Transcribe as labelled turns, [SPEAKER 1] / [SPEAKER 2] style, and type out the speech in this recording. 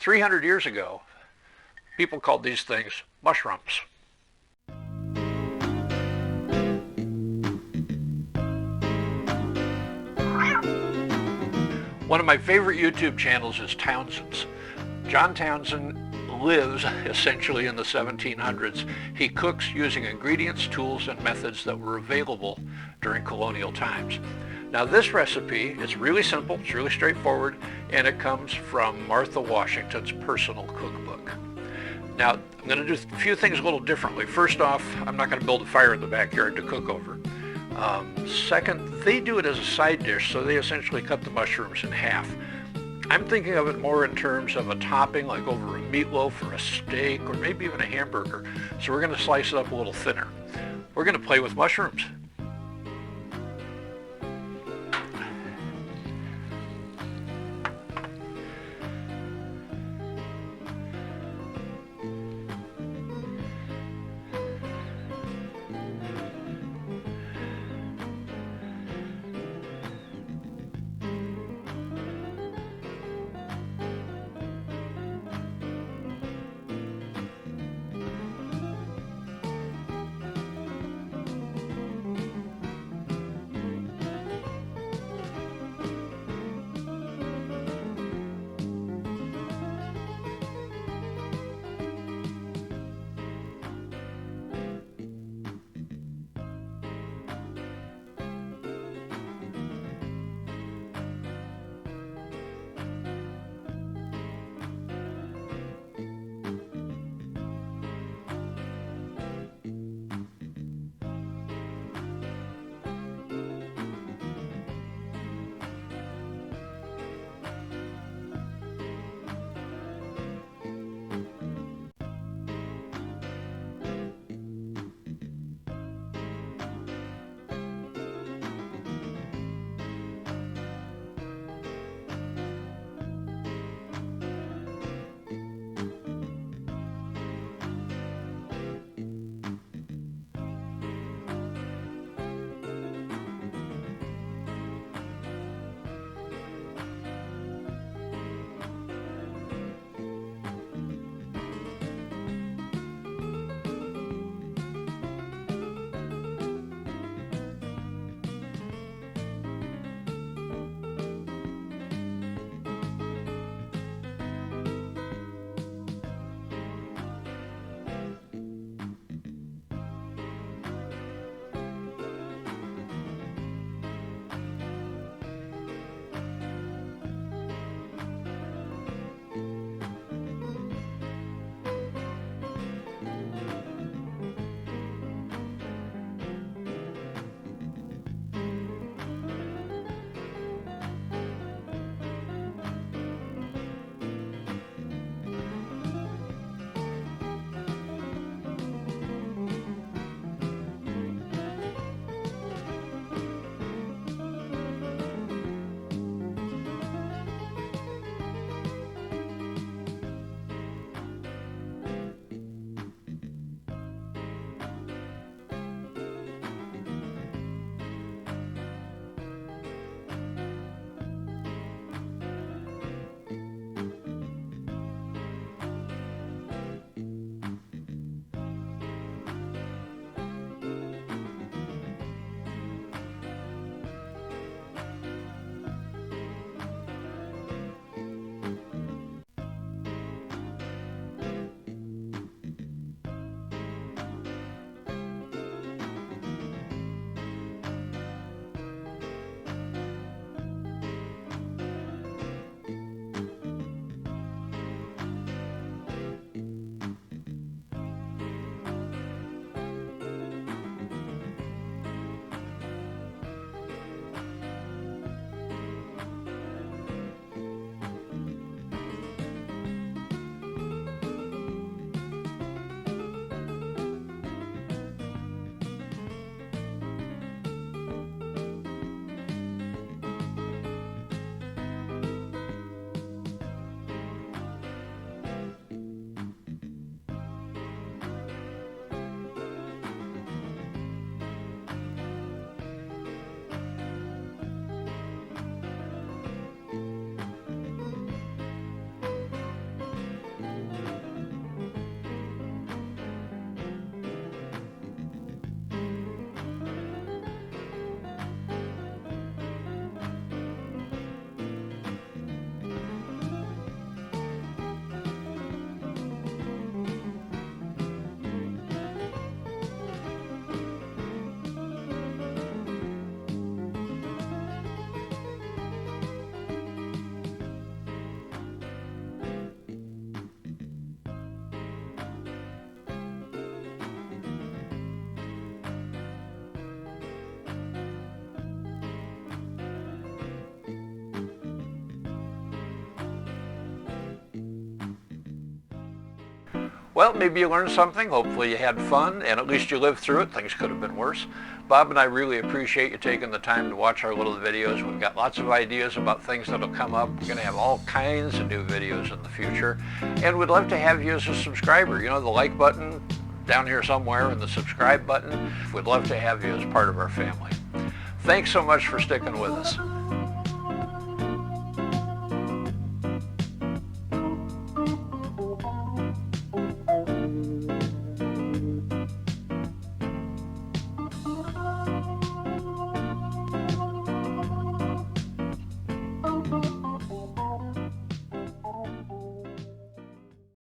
[SPEAKER 1] 300 years ago, people called these things mushrumps. One of my favorite YouTube channels is Townsend's. John Townsend lives essentially in the 1700s. He cooks using ingredients, tools, and methods that were available during colonial times. Now this recipe is really simple, it's really straightforward, and it comes from Martha Washington's personal cookbook. Now I'm going to do a few things a little differently. First off, I'm not going to build a fire in the backyard to cook over. Second, they do it as a side dish, so they essentially cut the mushrooms in half. I'm thinking of it more in terms of a topping, like over a meatloaf or a steak or maybe even a hamburger. So we're going to slice it up a little thinner. We're going to play with mushrooms. Well, maybe you learned something. Hopefully you had fun, and at least you lived through it. Things could have been worse. Bob and I really appreciate you taking the time to watch our little videos. We've got lots of ideas about things that'll come up. We're going to have all kinds of new videos in the future. And we'd love to have you as a subscriber. You know, the like button down here somewhere and the subscribe button. We'd love to have you as part of our family. Thanks so much for sticking with us.